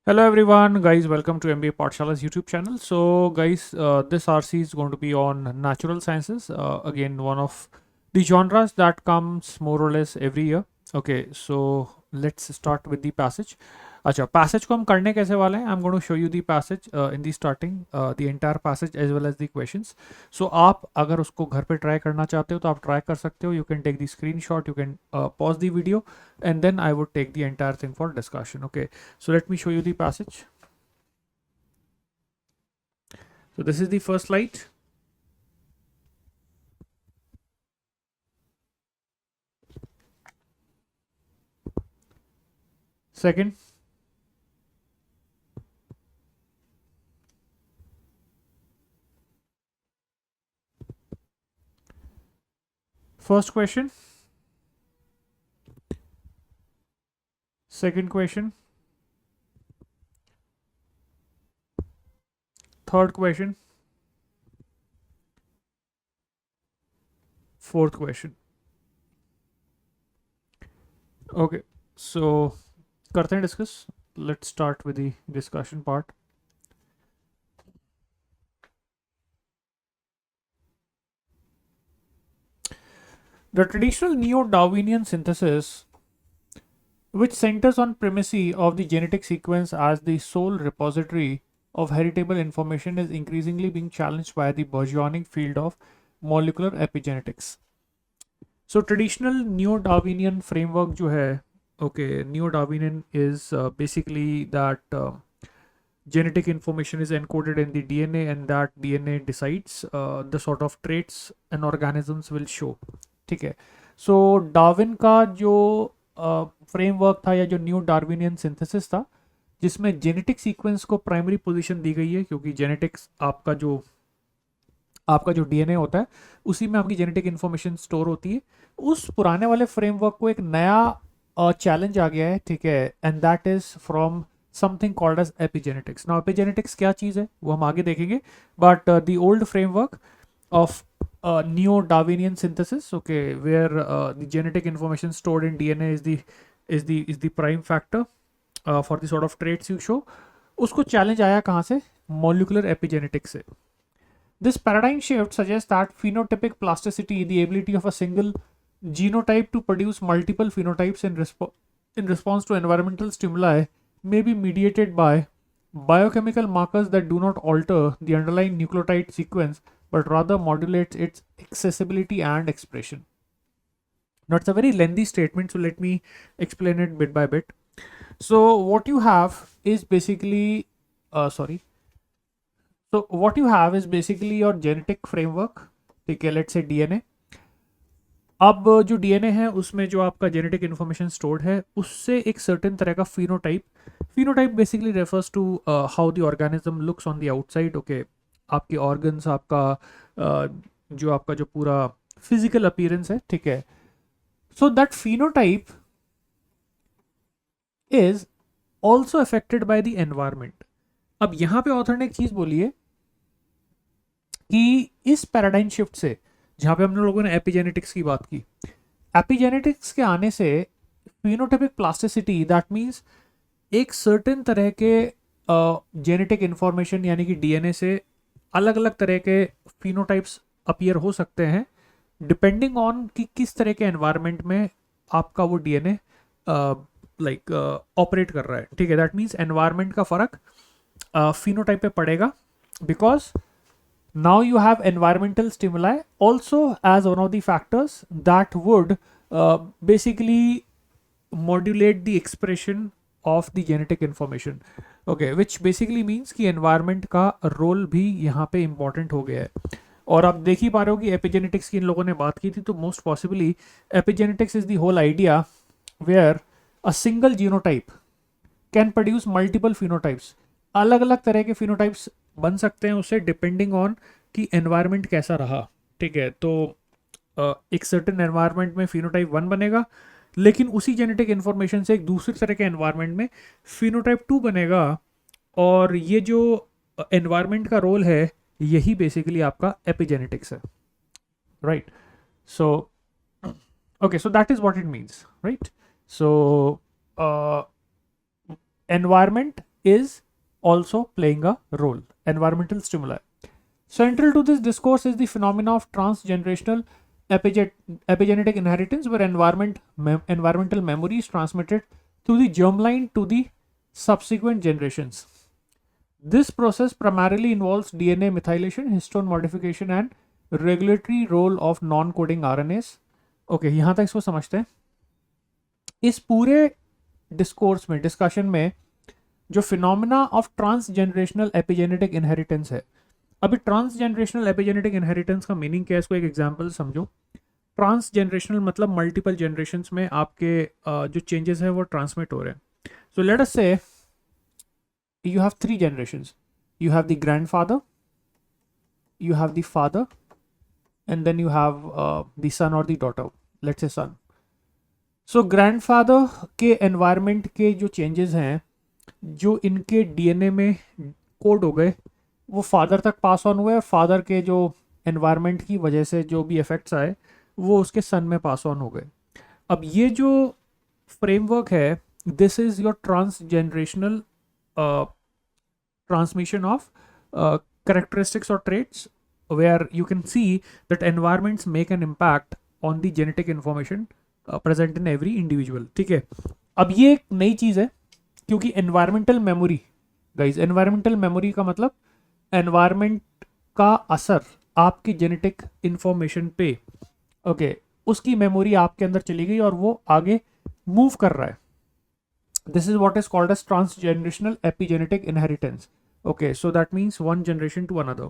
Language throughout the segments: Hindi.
Hello everyone, guys. Welcome to MBA Pathshala's YouTube channel. So, guys, this RC is going to be on natural sciences. Again, one of the genres that comes more or less every year. Okay, so let's start with the passage. अच्छा passage को हम करने कैसे वाले हैं? I'm going to show you the passage in the starting, the entire passage as well as the questions. So आप अगर उसको घर पे ट्राई करना चाहते हो तो आप ट्राई कर सकते हो. You can take the screenshot, you can pause the video, and then I would take the entire thing for discussion. Okay, so let me show you the passage. So this is the first slide. Second. First question. Second question. Third question. Fourth question. Okay, so करते हैं discuss. Let's start with the discussion part. The traditional neo-Darwinian synthesis, which centers on primacy of the genetic sequence as the sole repository of heritable information, is increasingly being challenged by the burgeoning field of molecular epigenetics. So traditional neo-Darwinian framework जो है, okay, neo-Darwinian is basically that genetic information is encoded in the DNA, and that DNA decides the sort of traits an organisms will show. ठीक है. So डार्विन का जो फ्रेमवर्क था या जो न्यू डार्विनियन सिंथेसिस था, जिसमें जेनेटिक सीक्वेंस को प्राइमरी पोजीशन दी गई है, क्योंकि जेनेटिक्स आपका जो डीएनए होता है उसी में आपकी जेनेटिक इन्फॉर्मेशन स्टोर होती है. उस पुराने वाले फ्रेमवर्क को एक नया चैलेंज आ गया है. ठीक है. And that is from something called as epigenetics. Now epigenetics क्या चीज़ है वो हम आगे देखेंगे, but the old framework of neo-Darwinian synthesis, okay, where the genetic information stored in DNA is the prime factor for the sort of traits you show. उसको challenge आया कहाँ से? Molecular epigenetics से. This paradigm shift suggests that phenotypic plasticity, the ability of a single genotype to produce multiple phenotypes in response to environmental stimuli, may be mediated by biochemical markers that do not alter the underlying nucleotide sequence but rather modulates its accessibility and expression. Now, it's a very lengthy statement, so let me explain it bit by bit. So, what you have is basically, sorry. So, what you have is basically your genetic framework. ठीक है, let's say DNA. अब जो डीएनए है उसमें जो आपका जेनेटिक इन्फॉर्मेशन स्टोर्ड है उससे एक सर्टेन तरह का phenotype basically refers to how the organism looks on the outside. Okay, आपके ऑर्गन्स, जो आपका जो पूरा फिजिकल अपीयरेंस है. ठीक है. So that phenotype is also affected by the environment. अब यहां पे ऑथर ने एक चीज बोली है कि इस पैराडाइम शिफ्ट से, जहां पे हम लोगों ने एपिजेनेटिक्स की बात की, एपिजेनेटिक्स के आने से फिनोटाइपिक प्लास्टिसिटी, दैट मीन्स एक सर्टेन तरह के जेनेटिक इंफॉर्मेशन यानी कि डीएनए से अलग अलग तरह के फिनोटाइप्स अपीयर हो सकते हैं डिपेंडिंग ऑन कि किस तरह के एनवायरनमेंट में आपका वो डीएनए लाइक ऑपरेट कर रहा है. ठीक है. दैट मीन्स एनवायरनमेंट का फर्क फिनोटाइप पे पड़ेगा, because now you have environmental stimuli also as one of the factors that would basically modulate the expression of the genetic information. Okay, which basically means कि environment का role भी यहाँ पे important हो गया है. और आप देख ही पा रहे हो कि एपिजेनेटिक्स की इन लोगों ने बात की थी, तो most possibly epigenetics is the whole idea where a single genotype can produce multiple phenotypes. अलग अलग तरह के फिनोटाइप्स बन सकते हैं उससे डिपेंडिंग ऑन कि एनवायरनमेंट कैसा रहा. ठीक है. तो एक सर्टेन एनवायरनमेंट में फिनोटाइप 1 बनेगा, लेकिन उसी जेनेटिक इन्फॉर्मेशन से एक दूसरे तरह के एनवायरनमेंट में फिनोटाइप 2 बनेगा. और ये जो एनवायरनमेंट का रोल है यही बेसिकली आपका एपिजेनेटिक्स है. Right. So okay, so that is what it means, right? So environment is also playing a role. Environmental stimuli. Central to this discourse is the phenomena of transgenerational epigenetic inheritance, where environmental memory is transmitted through the germline to the subsequent generations. This process primarily involves DNA methylation, histone modification, and regulatory role of non-coding RNAs. Okay यहाँ तक इसको समझते हैं. इस पूरे डिस्कोर्स में, डिस्कशन में, जो फिनोमिना ऑफ ट्रांसजेनरेशनल एपिजेनेटिक इनहेरिटेंस है. अभी ट्रांसजेनरेशनल एपिजेनेटिक इनहेरिटेंस का मीनिंग क्या है, इसको एक एग्जांपल समझो. ट्रांसजेनरेशनल मतलब मल्टीपल जनरेशन्स में आपके जो चेंजेस है वो ट्रांसमिट हो रहे हैं. सो लेट अस से you have three generations. You have the grandfather, you have the father, and then you have the son or the daughter. Let's say son. So grandfather के environment के जो changes हैं, जो इनके DNA में कोड हो गए, वो फादर तक पास ऑन हुए, और फादर के जो environment की वजह से जो भी इफेक्ट्स आए वो उसके सन में पास ऑन हो गए. अब ये जो फ्रेमवर्क है, this is your transgenerational transmission of characteristics or traits, where you can see that environments make an impact on the genetic information present in every individual. ठीक है. अब ये एक नई चीज़ है, क्योंकि environmental memory, guys, environmental memory का मतलब environment का असर आपकी genetic information पे, okay, उसकी memory आपके अंदर चली गई और वो आगे move कर रहा है. This is what is called as transgenerational epigenetic inheritance. Okay, so that means one generation to another.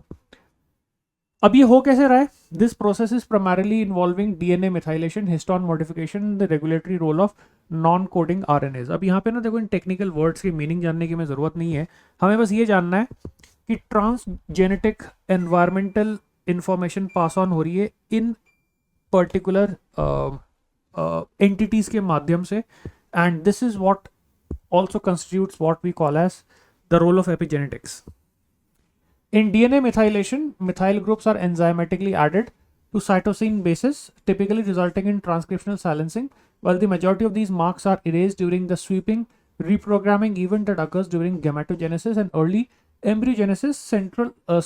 अब ये हो कैसे रहा है? This process is primarily involving DNA methylation, histone modification, the regulatory role of non-coding RNAs. अब यहाँ पे ना देखो, इन टेक्निकल वर्ड्स की मीनिंग जानने की हमें ज़रूरत नहीं है. हमें बस ये जानना है कि ट्रांसजेनेटिक एनवायरमेंटल इंफॉर्मेशन पास ऑन हो रही है इन पर्टिकुलर एंटिटीज़ के माध्यम से, and this is what also constitutes what we call as the role of epigenetics. In DNA methylation, methyl groups are enzymatically added to cytosine bases, typically resulting in transcriptional silencing, while the majority of these marks are erased during the sweeping reprogramming event that occurs during gametogenesis and early embryogenesis.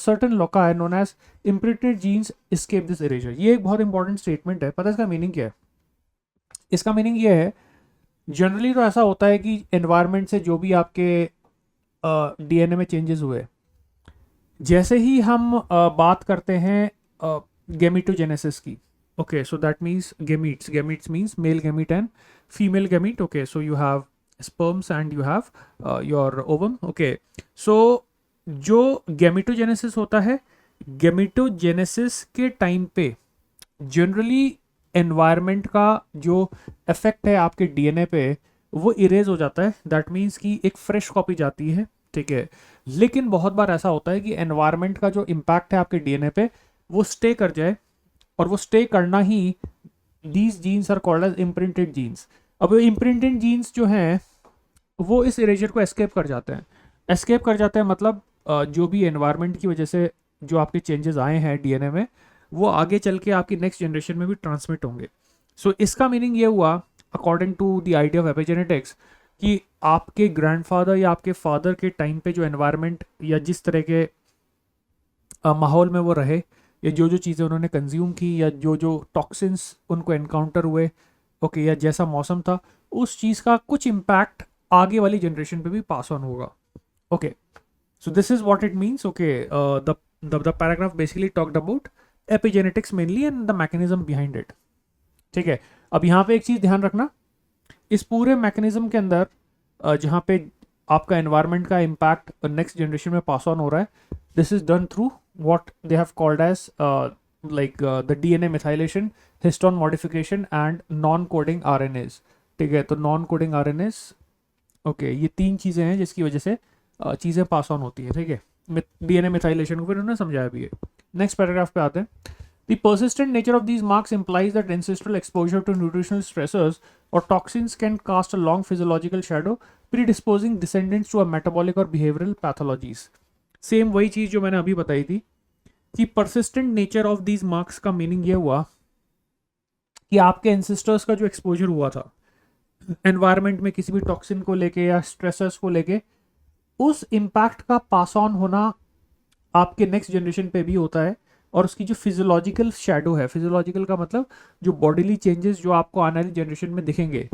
Certain loci known as imprinted genes escape this erasure. ये एक बहुत इंपॉर्टेंट स्टेटमेंट है. पता है इसका मीनिंग क्या है? इसका मीनिंग ये है, जनरली तो ऐसा होता है कि एनवायरनमेंट से जो भी आपके डीएनए में चेंजेस हुए, जैसे ही हम बात करते हैं गेमिटोजेनेसिस की, okay, so that means gametes means male gamete and female gamete. Okay, so you have sperms and you have your ovum. Okay, so जो गेमिटोजेनेसिस होता है, गेमिटोजेनेसिस के टाइम पे जनरली एनवायरनमेंट का जो इफेक्ट है आपके डीएनए पे वो इरेज हो जाता है. दैट मीन्स कि एक फ्रेश कॉपी जाती है. ठीक है. लेकिन बहुत बार ऐसा होता है कि एनवायरनमेंट का जो इम्पैक्ट है आपके डीएनए पे वो स्टे कर जाए, और वो स्टे करना ही these genes are called as imprinted genes. अब इम्प्रिंटेड जीन्स जो हैं वो इस इरेजर को एस्केप कर जाते हैं. एस्केप कर जाते हैं मतलब जो भी एनवायरनमेंट की वजह से जो आपके चेंजेस आए हैं डीएनए में, वो आगे चल के आपकी नेक्स्ट जनरेशन में भी ट्रांसमिट होंगे. सो इसका मीनिंग ये हुआ, according to the idea of epigenetics, कि आपके ग्रैंडफादर या आपके फादर के टाइम पे जो एनवायरनमेंट या जिस तरह के माहौल में वो रहे, या जो जो चीज़ें उन्होंने कंज्यूम की, या जो जो टॉक्सिन्स उनको एनकाउंटर हुए, ओके, या जैसा मौसम था, उस चीज़ का कुछ इम्पैक्ट आगे वाली जनरेशन पे भी पास ऑन होगा. Okay, so this is what it means. Okay, the paragraph basically talked about epigenetics mainly and the mechanism behind it. ठीक है. अब यहाँ पे एक चीज़ ध्यान रखना, इस पूरे मैकेनिज्म के अंदर जहाँ पे आपका एनवायरनमेंट का इम्पैक्ट नेक्स्ट जनरेशन में पास ऑन हो रहा है, this is done through what they have called as like the DNA methylation, histone modification and non coding RNAs. ठीक है. तो नॉन कोडिंग आरएनएस, ओके, ये तीन चीज़ें हैं जिसकी वजह से चीज़ें पास ऑन होती है. ठीक है. डीएनए मिथाइलेशन को फिर उन्होंने समझाया भी है. नेक्स्ट पैराग्राफ पे आते हैं. The persistent nature of these marks implies that ancestral exposure to nutritional stressors or toxins can cast a long physiological shadow, predisposing descendants to a metabolic or behavioral pathologies. Same वही चीज़ जो मैंने अभी बताई थी कि persistent nature of these marks का meaning ये हुआ कि आपके ancestors का जो exposure हुआ था environment में किसी भी toxin को लेके या stressors को लेके, उस इम्पैक्ट का पास ऑन होना आपके नेक्स्ट जनरेशन पे भी होता है, और उसकी जो फिजियोलॉजिकल शेडो है, फिजियोलॉजिकल का मतलब जो बॉडीली चेंजेस जो आपको आने वाली जनरेशन में दिखेंगे,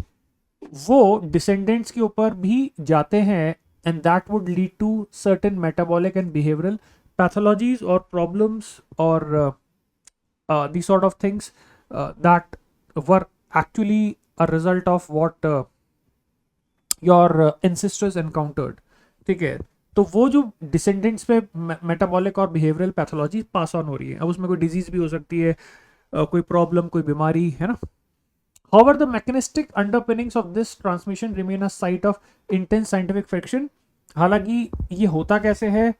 वो डिसेंडेंट्स के ऊपर भी जाते हैं, and that would lead to certain metabolic and behavioural pathologies और प्रॉब्लम्स और these sort of things that were actually a result of what your ancestors encountered. ठीक है, तो वो जो डिसेंडेंट्स पे मेटाबॉलिक और बिहेवियरल पैथोलॉजी पास ऑन हो रही है, अब उसमें कोई डिजीज भी हो सकती है, कोई प्रॉब्लम, कोई बीमारी, है ना. However, the mechanistic underpinnings of this transmission remain a site of intense scientific friction. हालांकि ये होता कैसे है,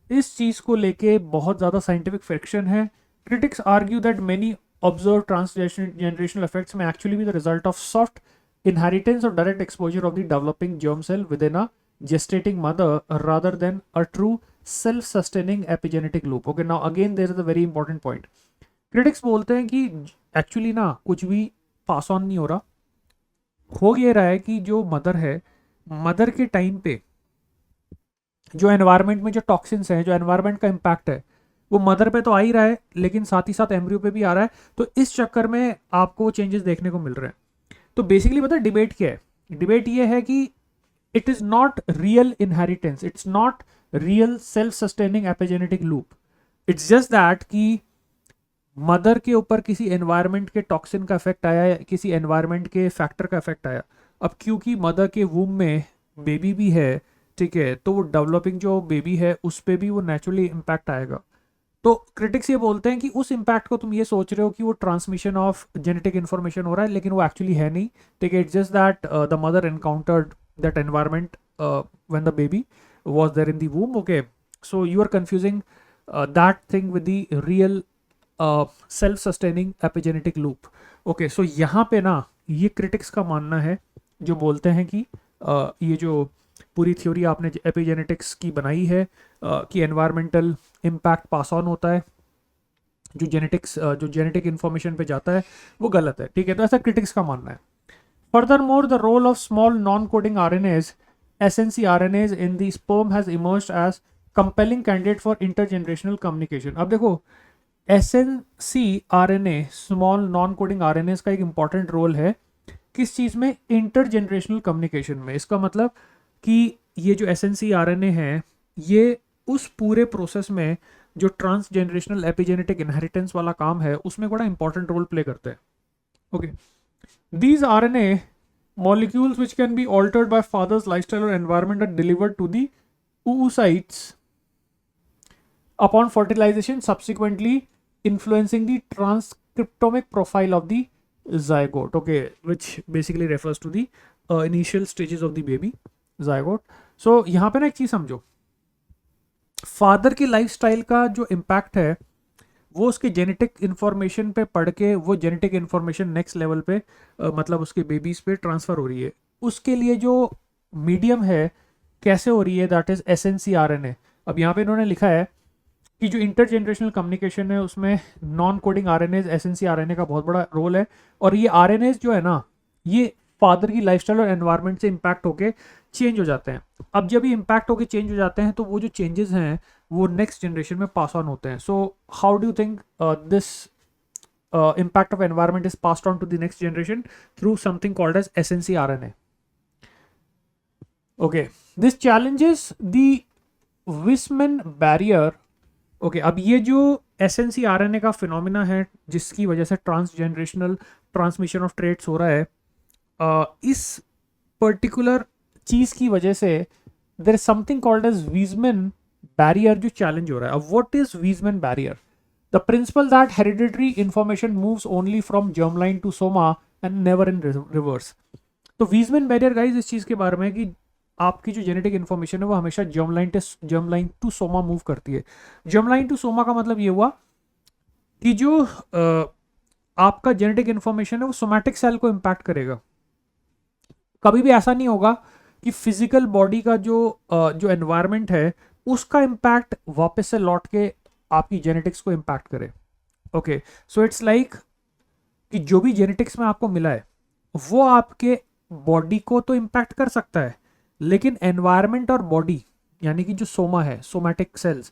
इस चीज को लेके बहुत ज्यादा साइंटिफिक फ्रिक्शन है. Critics argue that many observed transgenerational effects may actually be the result of soft inheritance or direct exposure of the developing germ cell within a gestating mother rather than a true self-sustaining epigenetic loop. Okay, now again there is a very important point. Critics बोलते हैं कि एक्चुअली ना कुछ भी पास ऑन नहीं हो रहा. हो ये रहा है कि जो मदर है, मदर के टाइम पे जो एनवायरनमेंट में जो टॉक्सिन्स हैं, जो एनवायरनमेंट का इम्पैक्ट है, वो मदर पे तो आ ही रहा है, लेकिन साथ ही साथ एम्ब्रियो पे भी आ रहा है. तो इस चक्कर में आपको वो चेंजेस देखने को मिल रहे हैं. तो बेसिकली पता डिबेट क्या है, डिबेट ये है कि it is not real inheritance, it's not real self sustaining epigenetic loop. It's just that कि मदर के ऊपर किसी एनवायरनमेंट के टॉक्सिन का इफेक्ट आया या किसी एनवायरनमेंट के फैक्टर का इफेक्ट आया. अब क्योंकि मदर के वूम में बेबी भी है, ठीक है, तो वो डेवलपिंग जो बेबी है उस पर भी वो नेचुरली इम्पैक्ट आएगा. तो क्रिटिक्स ये बोलते हैं कि उस इम्पैक्ट को तुम ये सोच रहे हो कि वो ट्रांसमिशन ऑफ जेनेटिक इन्फॉर्मेशन हो रहा है, लेकिन वो एक्चुअली है नहीं. ठीक है, it's just that the mother encountered that environment when the baby was there in the womb. Okay, so you are confusing that thing with the real self sustaining epigenetic loop. Okay, so यहाँ पे ना ये क्रिटिक्स का मानना है जो बोलते हैं कि ये जो पूरी थ्योरी आपने एपिजेनेटिक्स की बनाई है कि एनवायरमेंटल इम्पैक्ट पास ऑन होता है, जो जेनेटिक इन्फॉर्मेशन पे जाता है, वो गलत है. ठीक है, तो ऐसा क्रिटिक्स का मानना है. Furthermore the role of small non coding RNAs, SNC RNAs in the sperm has emerged as compelling candidate for intergenerational communication. अब देखो, SNC RNA small non coding RNAs का एक इंपॉर्टेंट रोल है किस चीज में, इंटरजेनरेशनल कम्युनिकेशन में. इसका मतलब कि ये जो SNC RNA है, ये उस पूरे प्रोसेस में जो ट्रांसजेनरेशनल एपिजेनेटिक इनहेरिटेंस वाला काम है उसमें बड़ा इंपॉर्टेंट रोल प्ले करते हैं. Okay, these RNA molecules which can be altered by father's lifestyle or environment are delivered to the oocytes upon fertilization, subsequently influencing the transcriptomic profile of the zygote. Okay, which basically refers to the initial stages of the baby zygote. So यहाँ पे ना एक चीज समझो, फादर की लाइफस्टाइल का जो इम्पैक्ट है वो उसके जेनेटिक इन्फॉर्मेशन पे पढ़ के वो जेनेटिक इन्फॉर्मेशन नेक्स्ट लेवल पे मतलब उसके बेबीज पे ट्रांसफर हो रही है. उसके लिए जो मीडियम है कैसे हो रही है, दैट इज SNC RNA. अब यहाँ पे इन्होंने लिखा है कि जो इंटरजेनरेशनल कम्युनिकेशन है उसमें non coding RNAs SNC RNA का बहुत बड़ा रोल है. और ये RNAs जो है ना, ये फादर की लाइफस्टाइल और एनवायरनमेंट से इम्पैक्ट होके चेंज हो जाते हैं. अब जब ये इम्पैक्ट होके चेंज हो जाते हैं तो वो जो चेंजेस हैं वो नेक्स्ट जनरेशन में पास ऑन होते हैं. So how do you think this impact of environment is passed on to the next generation through something called as SNC RNA. Okay, this challenges the Weismann barrier. Okay, अब ये जो SNC RNA का फिनोमिना है जिसकी वजह से ट्रांसजेनरेशनल ट्रांसमिशन ऑफ ट्रेट्स हो रहा है, इस पर्टिकुलर चीज की वजह से there is something called as Weismann barrier जो चैलेंज हो रहा है. अब what is Weismann barrier? The principle that hereditary information moves only from germline to soma and never in reverse. तो वीजमैन बैरियर गाइस इस चीज के बारे में कि आपकी जो जेनेटिक इन्फॉर्मेशन है वो हमेशा जर्मलाइन टू सोमा मूव करती है. जर्मलाइन टू सोमा का मतलब ये हुआ कि जो आपका जेनेटिक इन्फॉर्मेशन है वो सोमैटिक सेल को इम्पैक्ट करेगा. कभी भी ऐसा नहीं होगा कि फिजिकल बॉडी का जो एनवायरनमेंट है उसका इम्पैक्ट वापस से लौट के आपकी जेनेटिक्स को इम्पैक्ट करे. ओके, सो इट्स लाइक कि जो भी जेनेटिक्स में आपको मिला है वो आपके बॉडी को तो इम्पैक्ट कर सकता है, लेकिन एनवायरनमेंट और बॉडी यानी कि जो सोमा है, सोमैटिक सेल्स,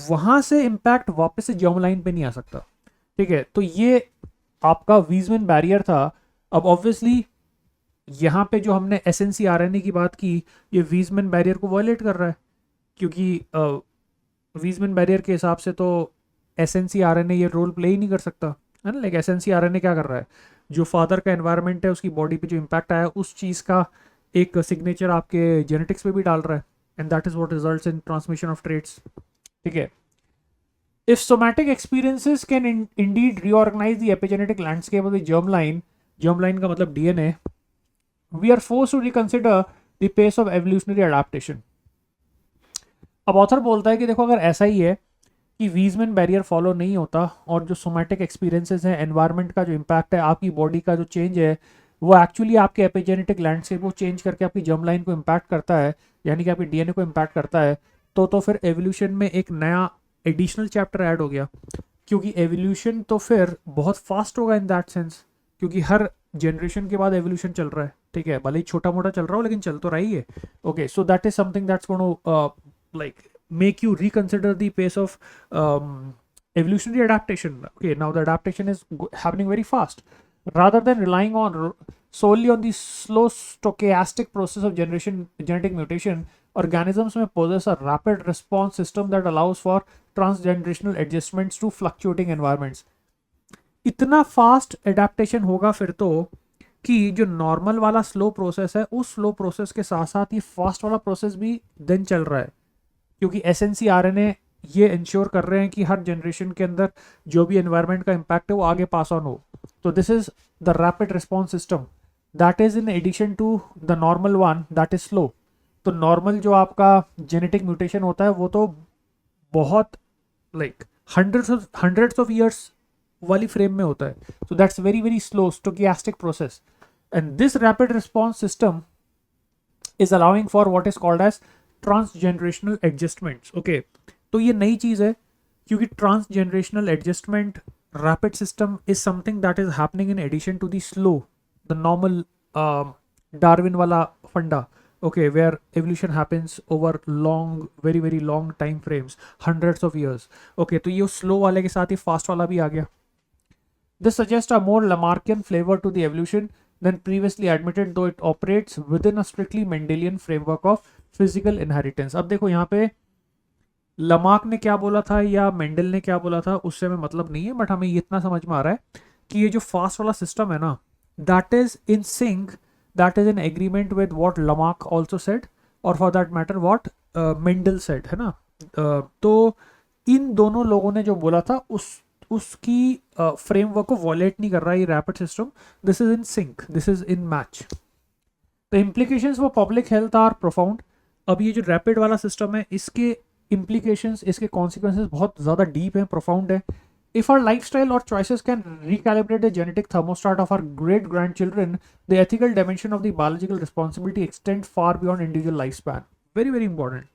वहां से इम्पैक्ट वापस से जर्म लाइन पे नहीं आ सकता। ठीक है, तो ये आपका वीजमैन बैरियर था। अब ऑब्वियसली यहाँ पे जो हमने एसएनसी आरएनए की बात की, ये वीजमैन बैरियर को वायलेट कर रहा है, क्योंकि वीजमैन बैरियर के हिसाब से तो एसएनसी आरएनए ये रोल प्ले ही नहीं कर सकता, है ना। लाइक एसएनसी आरएनए क्या कर रहा है, जो फादर का एनवायरनमेंट है, उसकी बॉडी पे जो इम्पैक्ट आया उस चीज़ का एक सिग्नेचर आपके जेनेटिक्स पे भी डाल रहा है, and that is what results in transmission of traits. ठीक है, if somatic experiences can indeed reorganize the epigenetic landscape of the germline का मतलब DNA, we are forced to reconsider the pace of evolutionary adaptation. अब ऑथर बोलता है कि देखो, अगर ऐसा ही है कि वीजमैन बैरियर फॉलो नहीं होता और जो सोमैटिक एक्सपीरियंसेस हैं, एनवायरनमेंट का जो इम्पैक्ट है, आपकी बॉडी का जो चेंज है, वो एक्चुअली आपके एपिजेनेटिक लैंडस्केप को चेंज करके आपकी जर्म लाइन को इम्पैक्ट करता है, यानी कि आपकी डीएनए को इम्पैक्ट करता है, तो फिर एवोल्यूशन में एक नया एडिशनल चैप्टर ऐड हो गया, क्योंकि एवोल्यूशन तो फिर बहुत फास्ट होगा इन दैट सेंस, क्योंकि हर जनरेशन के बाद एवोल्यूशन चल रहा है। ठीक है, भले ही छोटा मोटा चल रहा हो, लेकिन चल तो रहा ही है। Okay, so that is something that's gonna like make you reconsider the pace of evolutionary adaptation. Okay, now the adaptation is happening very fast. Rather than relying on solely on the slow stochastic process of genetic mutation, organisms may possess a rapid response system that allows for transgenerational adjustments to fluctuating environments. इतना फास्ट एडेप्टेशन होगा फिर तो, कि जो नॉर्मल वाला स्लो प्रोसेस है, उस स्लो प्रोसेस के साथ साथ ये फास्ट वाला प्रोसेस भी देन चल रहा है, क्योंकि एसएनसी आरएनए ये इंश्योर कर रहे हैं कि हर जनरेशन के अंदर जो भी एनवायरनमेंट का इम्पैक्ट है वो आगे पास ऑन हो। तो this is the rapid response system that is in addition to the normal one that is slow. तो नॉर्मल जो आपका जेनेटिक म्यूटेशन होता है वो तो बहुत लाइक हंड्रेड्स ऑफ ईयर्स वाली फ्रेम में होता है, so that's very very slow stochastic process, and this rapid response system is allowing for what is called as transgenerational adjustments. Okay, तो ये नई चीज़ है, क्योंकि ट्रांसजेनरेशनल adjustment rapid system is something that is happening in addition to the slow, the normal Darwin वाला फंडा। Okay, where evolution happens over long, very very long time frames, hundreds of years. Okay, तो ये स्लो वाले के साथ ही फास्ट वाला भी आ गया। This suggest a more Lamarckian flavor to the evolution than previously admitted, though it operates within a strictly Mendelian framework of physical inheritance. अब देखो यहाँ पे लमार्क ने क्या बोला था या मेंडल ने क्या बोला था, उससे हमें मतलब नहीं है, बट हमें ये इतना समझ में आ रहा है कि ये जो फास्ट वाला सिस्टम है ना, that is in sync, that is in agreement with what Lamarck also said, और for that matter what Mendel said, है ना। तो इन दोनों लोगों ने जो बोला था उसकी फ्रेमवर्क को वॉलेट नहीं कर रहा है ये rapid system. This is in sync, this is in match. The implications for public health are profound. अब ये जो रैपिड वाला सिस्टम है, इसके इम्प्लीकेशंस, इसके कॉन्सिक्वेंसेस बहुत ज़्यादा डीप हैं, प्रोफाउंड है। If our lifestyle or choices can recalibrate the genetic thermostat of our great grandchildren, the ethical dimension of the biological responsibility extend far beyond individual lifespan. Very very important.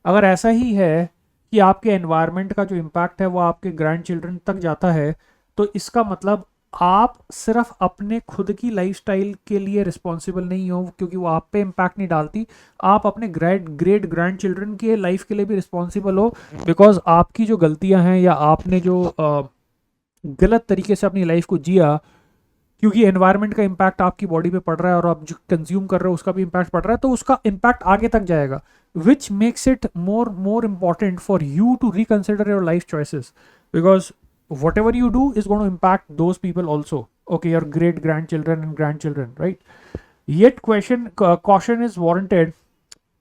अगर ऐसा ही है कि आपके एनवायरनमेंट का जो इम्पैक्ट है वो आपके ग्रैंड चिल्ड्रन तक जाता है, तो इसका मतलब आप सिर्फ अपने खुद की लाइफस्टाइल के लिए रिस्पॉन्सिबल नहीं हो, क्योंकि वो आप पे इम्पैक्ट नहीं डालती, आप अपने ग्रेट ग्रैंड चिल्ड्रन के लाइफ के लिए भी रिस्पॉन्सिबल हो, बिकॉज आपकी जो गलतियां हैं या आपने जो गलत तरीके से अपनी लाइफ को जिया, क्योंकि एनवायरनमेंट का इम्पैक्ट आपकी बॉडी पे पड़ रहा है और आप जो कंज्यूम कर रहे हो उसका भी इम्पैक्ट पड़ रहा है, तो उसका इम्पैक्ट आगे तक जाएगा, which makes it more important for you to reconsider your life choices, because whatever you do is going to impact those people also. Okay, your great grandchildren and grandchildren, right? Yet caution is warranted.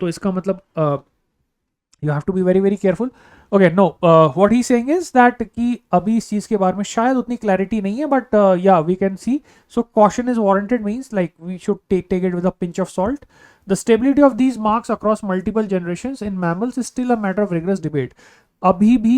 तो इसका मतलब you have to be very very careful. Okay, no, what he's saying is that कि अभी इस चीज़ के बारे में शायद उतनी clarity नहीं है, but yeah, we can see. So caution is warranted means like we should take it with a pinch of salt. The stability of these marks across multiple generations in mammals is still a matter of rigorous debate. अभी भी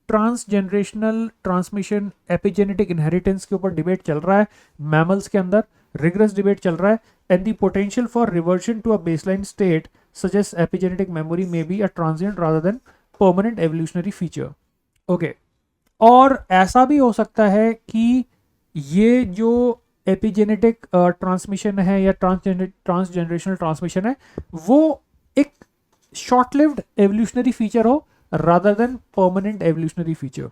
ट्रांसजेनरेशनल ट्रांसमिशन, एपिजेनेटिक इनहेरिटेंस के ऊपर डिबेट चल रहा है मैमल्स के अंदर, रिगरस डिबेट चल रहा है, and the potential for reversion to a baseline state suggest epigenetic memory may be a transient rather than permanent evolutionary feature. Okay, और ऐसा भी हो सकता है कि ये जो एपिजेनेटिक ट्रांसमिशन है या ट्रांसजेनरेशनल ट्रांसमिशन है, वो एक शॉर्ट लिव्ड एवोल्यूशनरी फीचर हो rather than permanent evolutionary feature.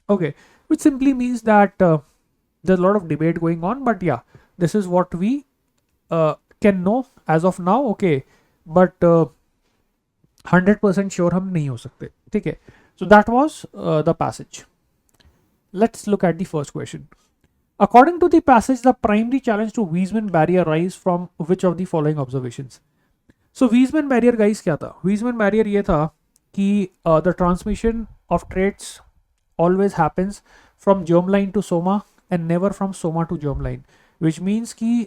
Okay, which simply means that there's a lot of debate going on, but yeah, this is what we can know as of now. Okay, but 100% sure हम नहीं हो सकते, ठीक है. So that was the passage. Let's look at the first question. According to the passage, the primary challenge to Weismann barrier rise from which of the following observations? So Weismann barrier guys क्या था? Weismann barrier ये था कि the transmission of traits always happens from germline to soma and never from soma to germline, which means कि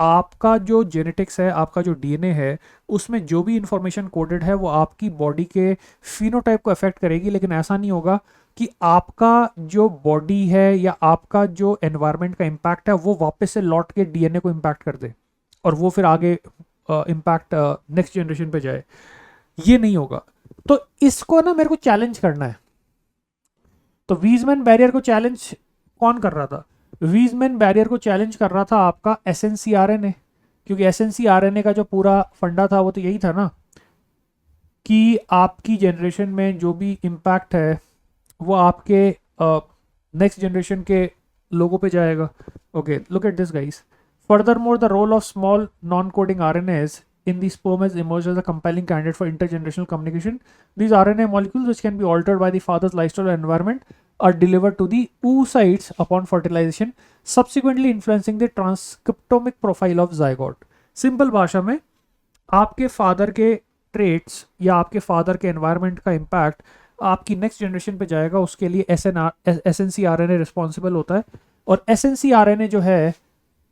आपका जो जेनेटिक्स है, आपका जो डीएनए है, उसमें जो भी इंफॉर्मेशन कोडेड है वो आपकी बॉडी के फिनोटाइप को अफेक्ट करेगी, लेकिन ऐसा नहीं होगा कि आपका जो बॉडी है या आपका जो एनवायरनमेंट का इम्पैक्ट है वो वापस से लौट के डीएनए को इम्पैक्ट कर दे और वो फिर आगे इम्पैक्ट नेक्स्ट जनरेशन पे जाए. ये नहीं होगा. तो इसको ना मेरे को चैलेंज करना है. तो वीजमैन बैरियर को चैलेंज कौन कर रहा था? वीजमैन बैरियर को चैलेंज कर रहा था आपका एसएनसीआरएनए, क्योंकि एसएनसीआरएनए का जो पूरा फंडा था वो तो यही था ना कि आपकी जनरेशन में जो भी इम्पैक्ट है वो आपके नेक्स्ट जनरेशन के लोगों पे जाएगा. Okay, look at this guys. Furthermore, the role of small non-coding RNAs in the sperm has emerged as a compelling candidate for intergenerational communication. These RNA molecules, which can be altered by the father's lifestyle or environment, are delivered to the oocytes upon fertilization, subsequently influencing the transcriptomic profile of zygote. Simple भाषा में आपके फादर के ट्रेट्स या आपके फादर के एनवायरनमेंट का इम्पैक्ट आपकी नेक्स्ट जनरेशन पे जाएगा. उसके लिए SNCRNA रिस्पॉन्सिबल होता है. और SNCRNA जो है,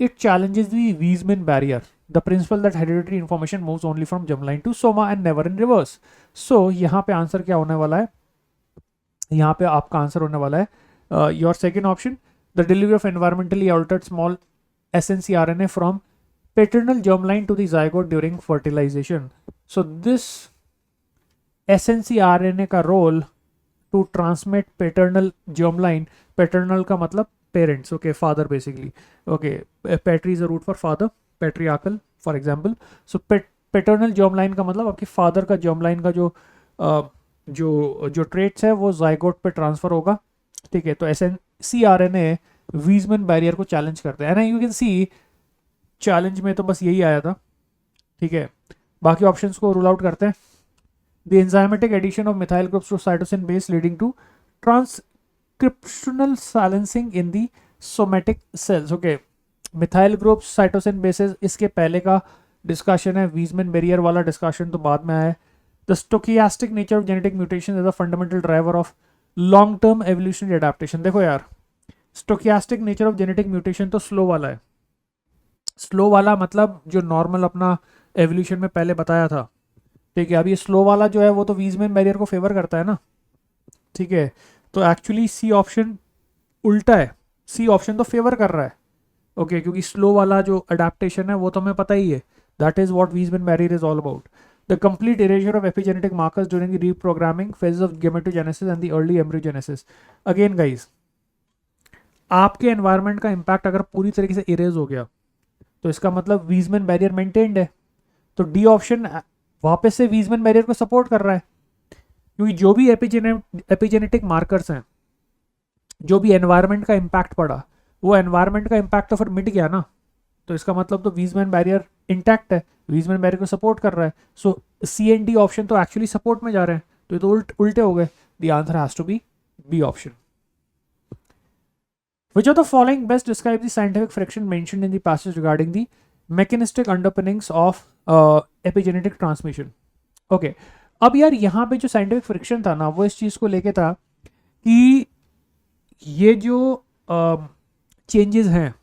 it challenges the Weismann barrier, the principle that hereditary information moves only from germline to soma and never in reverse. So यहाँ पे आंसर क्या होने वाला है? यहाँ पे आपका आंसर होने वाला है your second option, the delivery of environmentally altered small SNCRNA from paternal germline to the zygote during fertilization. So this SNCRNA का role to transmit paternal germline, paternal का मतलब parents, okay, father basically, okay, patri is a root for father, patriarchal for example. So paternal germline का मतलब आपके father का germline का जो traits है वो zygote पे transfer होगा, ठीक है. तो SNCRNA Weismann barrier को challenge करते हैं. And you can see challenge में तो बस यही आया था, ठीक है. बाकी options को rule out करते हैं. The enzymatic addition of methyl groups to cytosine base leading to transcriptional silencing in the somatic cells. Okay, methyl groups, cytosine bases, इसके पहले का डिस्कशन है. Weismann barrier वाला डिस्कशन तो बाद में आया है. The stochastic nature of genetic mutation is a fundamental driver of long-term evolutionary adaptation. देखो यार, stochastic nature of genetic mutation तो स्लो वाला है. स्लो वाला मतलब जो नॉर्मल अपना एवोल्यूशन में पहले बताया था, ठीक है. अब ये स्लो वाला जो है वो तो Weismann barrier को फेवर करता है ना, ठीक है. तो एक्चुअली सी ऑप्शन उल्टा है. सी ऑप्शन तो फेवर कर रहा है, ओके, क्योंकि स्लो वाला जो अडेप्टेशन है वो तो हमें पता ही है. That is what Weismann barrier is all about. The complete eraser of epigenetic markers during the reprogramming phases of gametogenesis and the early embryogenesis. Again guys, आपके एनवायरनमेंट का इम्पैक्ट अगर पूरी तरीके से इरेज हो गया तो इसका मतलब Weismann barrier मेंटेन्ड है. तो डी ऑप्शन वापस से Weismann barrier को सपोर्ट कर रहा है, क्योंकि जो भी एपिजेनेटिक मार्कर्स हैं, जो भी एनवायरनमेंट का इम्पैक्ट पड़ा, वो एनवायरनमेंट का इम्पैक्ट तो फिर मिट गया ना. तो इसका मतलब तो Weismann barrier इंटैक्ट है, Weismann barrier को सपोर्ट कर रहा है. सो सी एंड डी ऑप्शन तो एक्चुअली सपोर्ट में जा रहे हैं. तो ये तो उल्टे हो गए. The answer has to be B option. Which of the following best describe the scientific friction mentioned in the passage regarding the mechanistic underpinnings of epigenetic transmission? Okay, अब यार यहाँ पे जो साइंटिफिक फ्रिक्शन था ना, वो इस चीज़ को लेके था कि ये जो चेंजेस हैं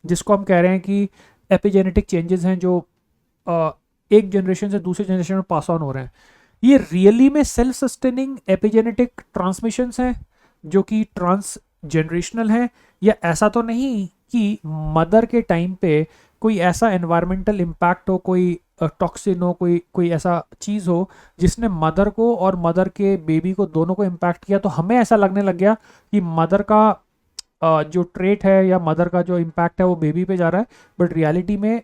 जिसको हम कह रहे हैं कि एपिजेनेटिक चेंजेस हैं जो एक जनरेशन से दूसरे जनरेशन में पास ऑन हो रहे हैं, ये रियली में सेल्फ सस्टेनिंग एपिजेनेटिक ट्रांसमिशंस हैं जो कि ट्रांस जनरेशनल है, या ऐसा तो नहीं कि मदर के टाइम पे कोई ऐसा एनवायरमेंटल इम्पैक्ट हो, कोई टॉक्सिन हो, कोई ऐसा चीज़ हो जिसने मदर को और मदर के बेबी को दोनों को इम्पैक्ट किया, तो हमें ऐसा लगने लग गया कि मदर का जो ट्रेट है या मदर का जो इम्पैक्ट है वो बेबी पे जा रहा है. बट रियलिटी में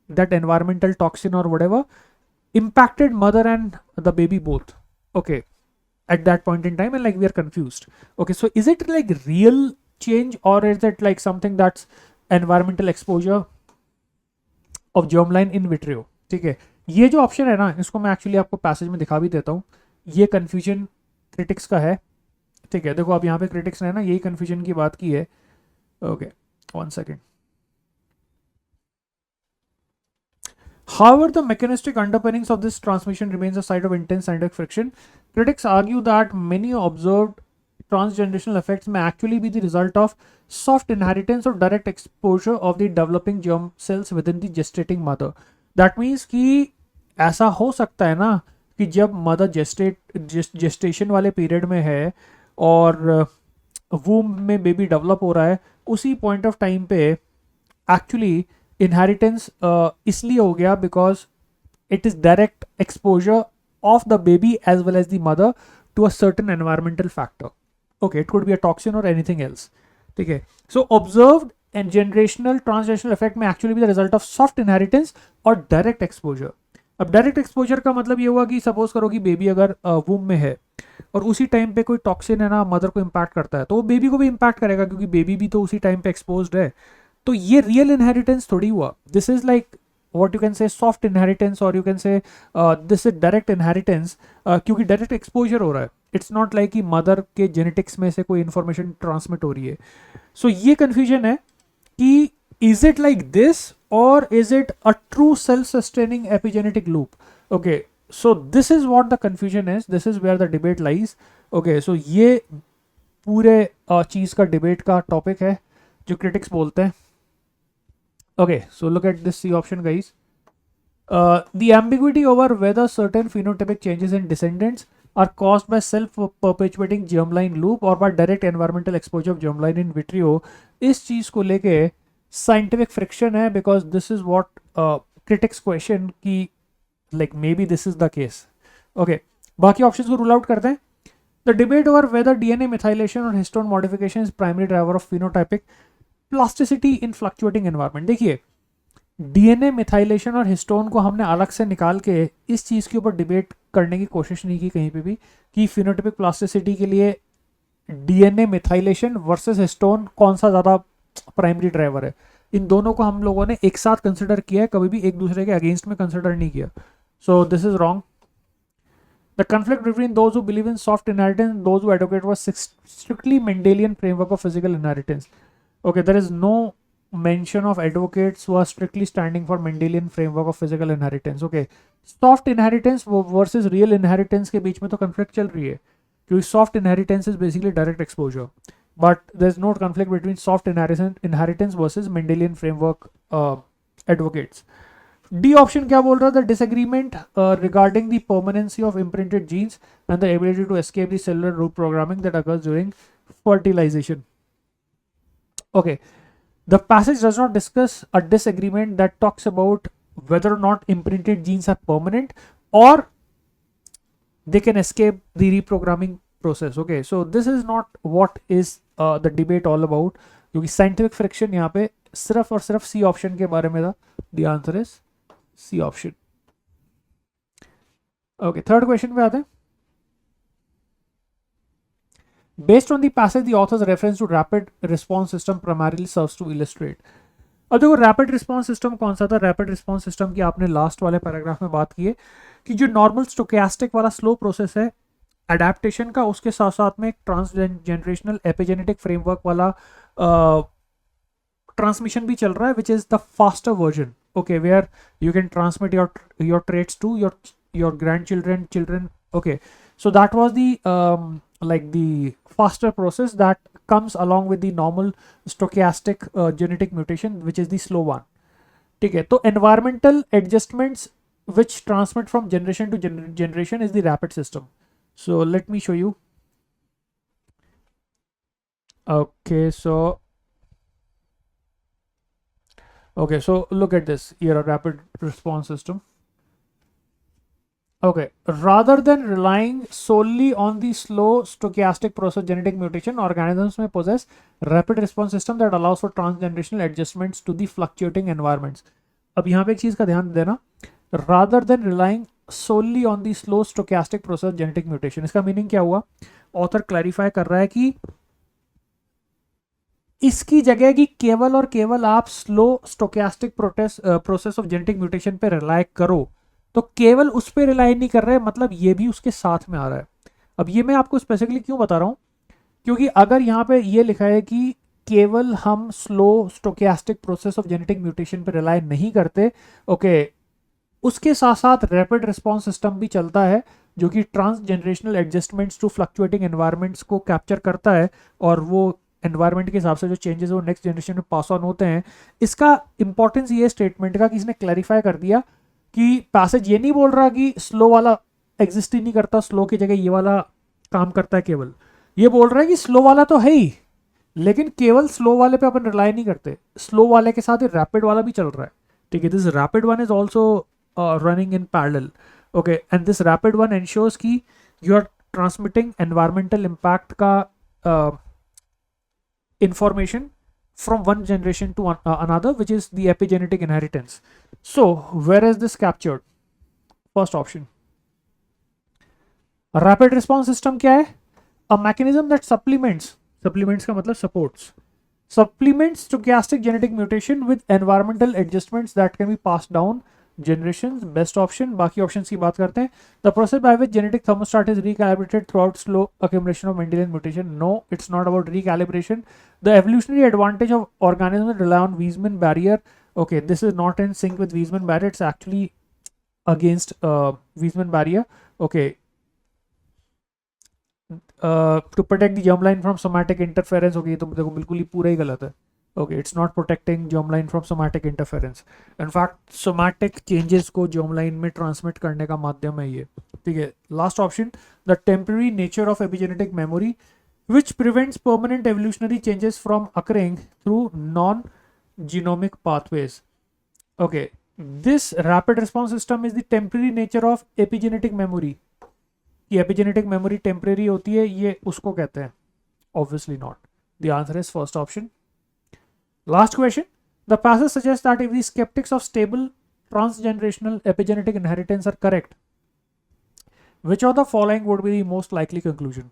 दैट एनवायरमेंटल टॉक्सिन और whatever impacted mother and the baby both. Okay, at that point in time, and like we are confused. Okay, so is it like real change or is it like something that's environmental exposure of germline in vitro? ठीक है, ये जो ऑप्शन है ना, इसको मैं एक्चुअली आपको पैसेज में दिखा भी देता हूँ. ये कन्फ्यूजन क्रिटिक्स का है. ठीक है, देखो आप यहाँ पे क्रिटिक्स ने ना यही कन्फ्यूजन की बात की है. Okay, 1 second. However, the mechanistic underpinnings of this transmission remains a site of intense scientific friction. Critics argue that many observed transgenerational effects may actually be the result of soft inheritance or direct exposure of the developing germ cells within the gestating mother. That means कि ऐसा हो सकता है ना कि जब मदर जेस्टेशन वाले पीरियड में है और वूम में बेबी डेवलप हो रहा है, उसी पॉइंट ऑफ टाइम पे एक्चुअली इनहेरिटेंस इसलिए हो गया because it is direct exposure of the baby as well as the mother to a certain environmental factor. Okay, it could be a toxin और एनीथिंग एल्स. ठीक है, so observed and generational transgenerational effect may actually be the result of soft inheritance और डायरेक्ट एक्सपोजर. अब डायरेक्ट एक्सपोजर का मतलब ये हुआ कि सपोज करो कि बेबी अगर वूम में है और उसी टाइम पे कोई टॉक्सिन है ना मदर को इम्पैक्ट करता है, तो वो बेबी को भी इम्पैक्ट करेगा क्योंकि बेबी भी तो उसी टाइम पे एक्सपोज्ड है. तो ये रियल इनहेरिटेंस थोड़ी हुआ. This is like what you can say soft inheritance or you can say this is direct inheritance क्योंकि direct exposure हो रहा है. It's not like कि mother के genetics में से कोई information transmit हो रही है. So ये confusion है कि is it like this or is it a true self-sustaining epigenetic loop? Okay, so this is what the confusion is. This is where the debate lies. Okay, so ये पूरे चीज़ का debate का topic है जो critics बोलते हैं. Okay, so look at this C option, guys. The ambiguity over whether certain phenotypic changes in descendants are caused by self-perpetuating germline loop or by direct environmental exposure of germline in vitro, इस चीज़ को लेके scientific friction है because this is what critics question कि like maybe this is the case. Okay, बाकी options को rule out करते हैं. The debate over whether DNA methylation or histone modification is primary driver of phenotypic plasticity in fluctuating environment. देखिए, डीएनए मिथाइलेशन और हिस्टोन को हमने अलग से निकाल के इस चीज़ के ऊपर डिबेट करने की कोशिश नहीं की कहीं पे भी कि फिनोटाइपिक प्लास्टिसिटी के लिए डीएनए मिथाइलेशन वर्सेस हिस्टोन कौन सा ज़्यादा प्राइमरी ड्राइवर है. इन दोनों को हम लोगों ने एक साथ कंसिडर किया है, कभी भी एक दूसरे के अगेंस्ट में कंसिडर नहीं किया. So this is wrong. The conflict between those who believe in soft inheritance and those who advocate was strictly Mendelian framework of physical inheritance. Okay, there is no mention of advocates who are strictly standing for Mendelian framework of physical inheritance. Okay, soft inheritance versus real inheritance के बीच में तो conflict चल रही है क्योंकि soft inheritance is basically direct exposure, but there is no conflict between soft inheritance versus Mendelian framework advocates. D option क्या बोल रहा था? Disagreement regarding the permanency of imprinted genes and the ability to escape the cellular root programming that occurs during fertilization. Okay, the passage does not discuss a disagreement that talks about whether or not imprinted genes are permanent or they can escape the reprogramming process. Okay, so this is not what is the debate all about क्योंकि scientific friction यहाँ पे सिर्फ और सिर्फ C option के बारे में था. The answer is C option. Okay, third question पे आते हैं. Based on the passage, the author's reference to rapid response system primarily serves to illustrate. अब देखो रैपिड रिस्पॉन्स सिस्टम कौन सा था? रैपिड रिस्पॉन्स सिस्टम की आपने लास्ट वाले पैराग्राफ में बात की है कि जो नॉर्मल स्टोकेस्टिक वाला स्लो प्रोसेस है एडेप्टेशन का, उसके साथ साथ में एक ट्रांसजेनरेशनल एपिजेनेटिक फ्रेमवर्क वाला ट्रांसमिशन भी चल रहा है, which is the faster version. Okay, where you can transmit your traits to your grandchildren. Okay, so that was the like the faster process that comes along with the normal stochastic genetic mutation, which is the slow one. ठीक है, तो environmental adjustments which transmit from generation to generation is the rapid system. So let me show you. Okay, so look at this here, a rapid response system. Okay, rather than relying solely on the slow stochastic process genetic mutation, organisms may possess rapid response system that allows for transgenerational adjustments to the fluctuating environments. अब यहाँ पे एक चीज का ध्यान देना, rather than relying solely on the slow stochastic process genetic mutation. इसका मीनिंग क्या हुआ? ऑथर क्लैरिफाई कर रहा है कि इसकी जगह की केवल और केवल आप slow stochastic process of genetic mutation पे रिलाई करो, तो केवल उस पर रिलाई नहीं कर रहे, मतलब ये भी उसके साथ में आ रहा है. अब ये मैं आपको स्पेसिफिकली क्यों बता रहा हूँ, क्योंकि अगर यहाँ पे ये लिखा है कि केवल हम slow stochastic process of genetic mutation पे रिलाई नहीं करते, ओके, उसके साथ साथ रैपिड रिस्पॉन्स सिस्टम भी चलता है जो कि transgenerational adjustments to fluctuating environments को कैप्चर करता है, और वो एनवायरनमेंट के हिसाब से जो चेंजेस वो नेक्स्ट जनरेशन में पास ऑन होते हैं. इसका इंपॉर्टेंस ये स्टेटमेंट का कि इसने क्लैरिफाई कर दिया कि पैसेज ये नहीं बोल रहा कि स्लो वाला एग्जिस्ट ही नहीं करता, स्लो की जगह ये वाला काम करता है, केवल ये बोल रहा है कि स्लो वाला तो है ही, लेकिन केवल स्लो वाले पे अपन रिलाई नहीं करते, स्लो वाले के साथ ही रैपिड वाला भी चल रहा है. ठीक है, this rapid one is also running in parallel. Okay, and this rapid one ensures कि you are transmitting environmental impact का information from one generation to another, which is the epigenetic inheritance. So where is this captured? First option. A rapid response system क्या है? A mechanism that supplements का मतलब supplements stochastic genetic mutation with environmental adjustments that can be passed down generations. Best option. बाकी options की बात करते हैं. The process by which genetic thermostat is recalibrated throughout slow accumulation of Mendelian mutation. No, it's not about recalibration. The evolutionary advantage of organisms that rely on Weismann barrier. Okay, this is not in sync with Weismann barrier. It's actually against Weismann barrier. Okay. To protect the germline from somatic interference. Okay, तो देखो बिल्कुल ही पूरा ही गलत है. Okay, it's not protecting germline from somatic interference. In fact, somatic changes को germline में transmit करने का माध्यम है ये. ठीक है. Last option, the temporary nature of epigenetic memory, which prevents permanent evolutionary changes from occurring through non-genomic pathways. Okay, this rapid response system is the temporary nature of epigenetic memory. ये epigenetic memory temporary होती है, ये उसको कहते हैं. Obviously not. The answer is first option. Last question. The passage suggests that if the skeptics of stable transgenerational epigenetic inheritance are correct, which of the following would be the most likely conclusion?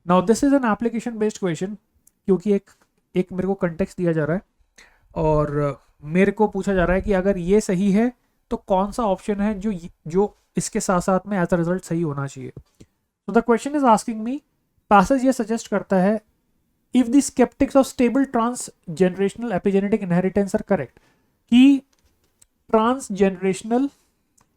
Now this is an application based question, क्योंकि एक मेरे को context दिया जा रहा है और मेरे को पूछा जा रहा है कि अगर ये सही है तो कौन सा ऑप्शन है जो इसके साथ साथ में एज अ रिजल्ट सही होना चाहिए. So the question is asking me, passage ये suggest करता है if the skeptics of stable transgenerational epigenetic inheritance are correct, कि transgenerational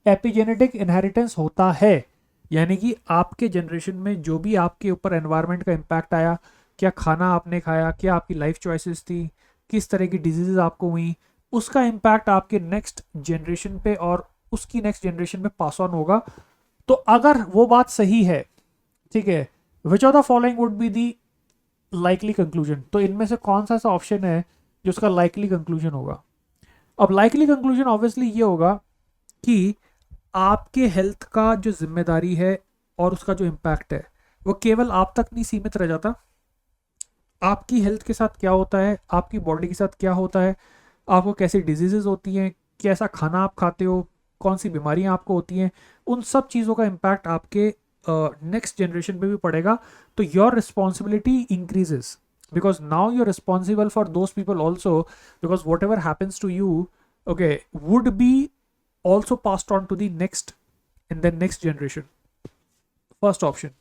epigenetic inheritance होता है, यानी कि आपके जनरेशन में जो भी आपके ऊपर एनवायरनमेंट का इम्पैक्ट आया, क्या खाना आपने खाया, क्या आपकी लाइफ चॉइसेस थी, किस तरह की डिजीजेज आपको हुई, उसका इम्पैक्ट आपके नेक्स्ट जनरेशन पे और उसकी नेक्स्ट जनरेशन में पास ऑन होगा. तो अगर वो बात सही है, ठीक है, which of the following would be the likely conclusion, तो इनमें से कौन सा ऐसा ऑप्शन है जो उसका लाइकली कंक्लूजन होगा. अब लाइकली कंक्लूजन ऑब्वियसली ये होगा कि आपके हेल्थ का जो जिम्मेदारी है और उसका जो इम्पैक्ट है वो केवल आप तक नहीं सीमित रह जाता. आपकी हेल्थ के साथ क्या होता है, आपकी बॉडी के साथ क्या होता है, आपको कैसी डिजीजेज होती हैं, कैसा खाना आप खाते हो, कौन सी बीमारियां आपको होती हैं, उन सब चीज़ों का इम्पैक्ट आपके नेक्स्ट जनरेशन पे भी पड़ेगा. तो your responsibility increases because now you're responsible for those people also, because whatever happens to you, okay, would be also passed on to the next in the next generation. First option.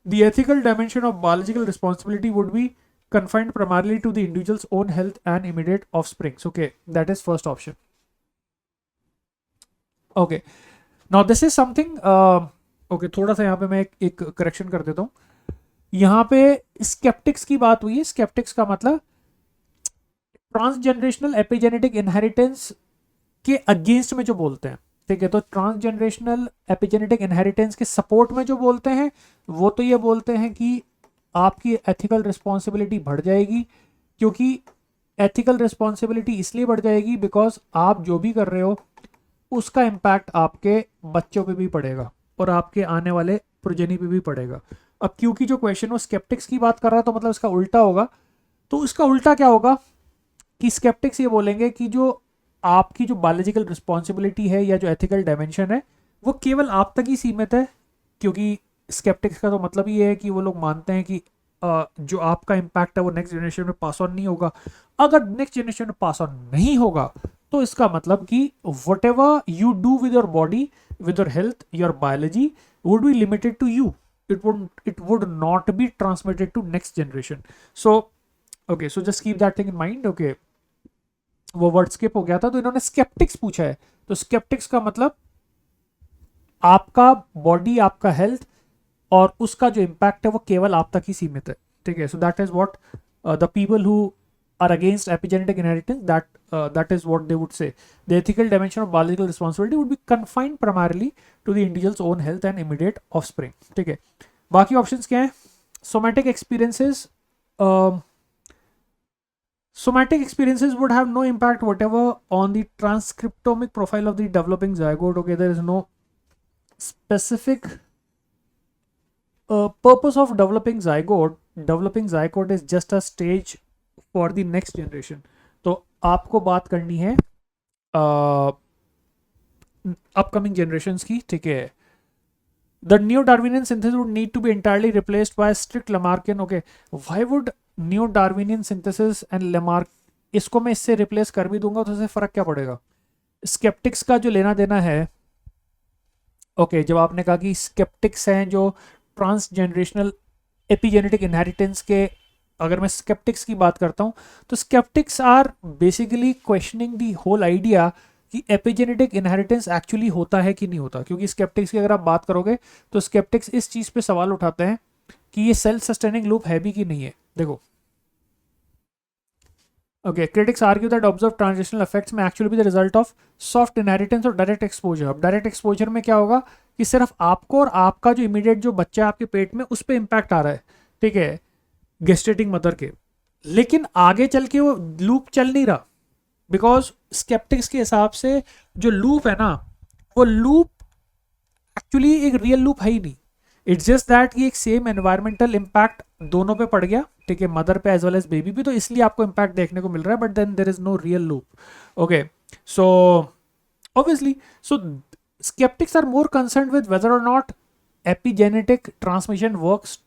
The ethical dimension of biological responsibility would be confined primarily to the individual's own health and immediate offsprings. Okay, that is first option. Okay, now this is something okay, थोड़ा सा यहाँ पे मैं एक करेक्शन कर देता हूँ. यहाँ पे स्केप्टिक्स की बात हुई है. स्केप्टिक्स का मतलब ट्रांसजेनरेशनल एपिजेनेटिक इनहेरिटेंस के अगेंस्ट में जो बोलते हैं, ठीक है. तो ट्रांसजेनरेशनल एपिजेनेटिक इनहेरिटेंस के सपोर्ट में जो बोलते हैं वो तो ये बोलते हैं कि आपकी एथिकल रिस्पॉन्सिबिलिटी बढ़ जाएगी, क्योंकि एथिकल रिस्पॉन्सिबिलिटी इसलिए बढ़ जाएगी बिकॉज आप जो भी कर रहे हो उसका इम्पैक्ट आपके बच्चों पे भी पड़ेगा और आपके आने वाले प्रोजेनी पे भी पड़ेगा. अब क्योंकि जो क्वेश्चन वो स्केप्टिक्स की बात कर रहा है तो मतलब इसका उल्टा होगा. तो इसका उल्टा क्या होगा कि स्केप्टिक्स ये बोलेंगे कि जो आपकी जो बायोलॉजिकल रिस्पॉन्सिबिलिटी है या जो एथिकल डायमेंशन है वो केवल आप तक ही सीमित है, क्योंकि स्केप्टिक्स का तो मतलब ये है कि वो लोग मानते हैं कि जो आपका इम्पैक्ट है वो नेक्स्ट जनरेशन में पास ऑन नहीं होगा। अगर नेक्स्ट जनरेशन में पास ऑन नहीं होगा तो इसका मतलब कि what ever you do with your body, with your health, your biology would be limited to you. It would not be transmitted to next generation. So okay, so just keep that thing in mind. Okay, वो वर्ड स्किप हो गया था, तो इन्होंने स्केप्टिक्स पूछा है। तो स्केप्टिक्स का मतलब आपका बॉडी, आपका हेल्थ और उसका जो इम्पैक्ट है वो केवल आप तक ही सीमित है, ठीक है। So that is what the people who are against epigenetic inheritance, that is what they would say. The ethical dimension of biological responsibility would be confined primarily to the individual's own health and immediate offspring, ठीक है। बाकी ऑप्शंस क्या है? somatic experiences, um, somatic experiences would have no impact whatever on the transcriptomic profile of the developing zygote. Okay, there is no specific purpose of developing zygote. Developing zygote is just a stage for the next generation. तो आपको बात करनी है अपकमिंग जनरेशंस की, ठीक है। The new Darwinian synthesis would need to be entirely replaced by strict Lamarckian. Okay, why would new Darwinian synthesis and Lamarck, इसको मैं इससे रिप्लेस कर भी दूंगा तो इससे फर्क क्या पड़ेगा? स्केप्टिक्स का जो लेना देना है, ओके, जब आपने कहा कि स्केप्टिक्स हैं जो ट्रांस जनरेशनल एपिजेनेटिक इनहेरिटेंस के, अगर मैं स्केप्टिक्स की बात करता हूं तो skeptics are basically questioning the whole idea कि एपिजेनेटिक इनहेरिटेंस एक्चुअली होता है कि नहीं होता। क्योंकि स्केप्टिक्स की अगर आप बात करोगे तो स्केप्टिक्स इस चीज़ पे सवाल उठाते हैं कि ये सेल्फ सस्टेनिंग लूप है भी कि नहीं है। देखो, okay, critics argue that observe transitional effects में एक्चुअली भी the result of soft inheritance और डायरेक्ट एक्सपोजर। अब डायरेक्ट एक्सपोजर में क्या होगा कि सिर्फ आपको और आपका जो इमीडिएट जो बच्चा है आपके पेट में उस पर इंपैक्ट आ रहा है, ठीक है, गेस्टेटिंग मदर के, लेकिन आगे चल के वो लूप चल नहीं रहा। बिकॉज स्केप्टिक्स के हिसाब से जो लूप है ना, वो लूप एक्चुअली एक रियल लूप है ही नहीं। इट्स जस्ट दैट कि एक सेम एनवायरमेंटल इम्पैक्ट दोनों पे पड़ गया, ठीक है, मदर पे एज वेल एज बेबी भी, तो इसलिए आपको इम्पैक्ट देखने को मिल रहा है, but then there is no real loop. Okay, so obviously, so skeptics are more concerned with whether or not epigenetic transmission works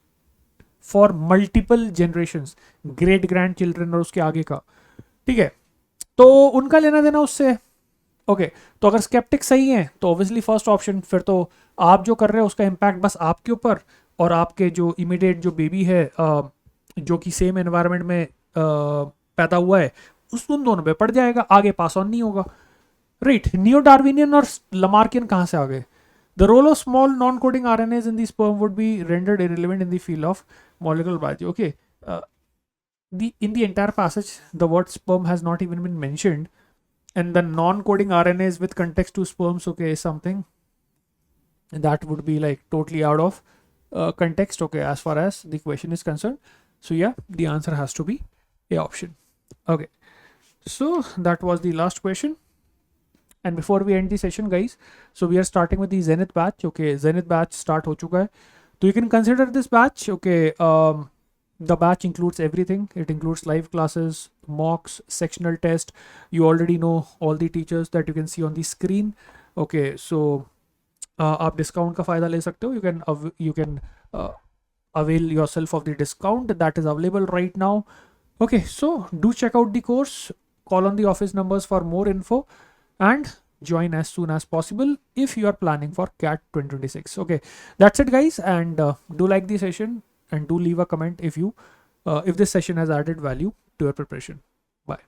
for multiple generations, great grand children और उसके आगे का, ठीक है, तो उनका लेना देना उससे। ओके, तो अगर स्केप्टिक सही है तो ऑब्वियसली फर्स्ट ऑप्शन, फिर तो आप जो कर रहे हो उसका इम्पैक्ट बस आपके ऊपर और आपके जो इमीडिएट जो बेबी है जो कि सेम एनवायरनमेंट में पैदा हुआ है उन दोनों पे पड़ जाएगा, आगे पास ऑन नहीं होगा। राइट, नियो डार्विनियन और लमार्कियन कहाँ से आ गए? The role of small non-coding RNAs in the sperm would be rendered irrelevant in the field of molecular biology. Okay, in the entire passage, the word sperm has not even been mentioned, and the non-coding RNAs with context to sperms, okay, is something that would be like totally out of context. Okay, as far as the question is concerned. So yeah, the answer has to be A option. Okay, so that was the last question. And before we end the session, guys, so we are starting with the Zenith batch. Okay, Zenith batch start ho chuka hai, so you can consider this batch. Okay, the batch includes everything. It includes live classes, mocks, sectional test. You already know all the teachers that you can see on the screen. Okay, so आप discount का फायदा ले सकते हो. You can avail yourself of the discount that is available right now. Okay, so do check out the course. Call on the office numbers for more info. And join as soon as possible if you are planning for CAT 2026. Okay, that's it, guys, and do like the session and do leave a comment if this session has added value to your preparation. Bye.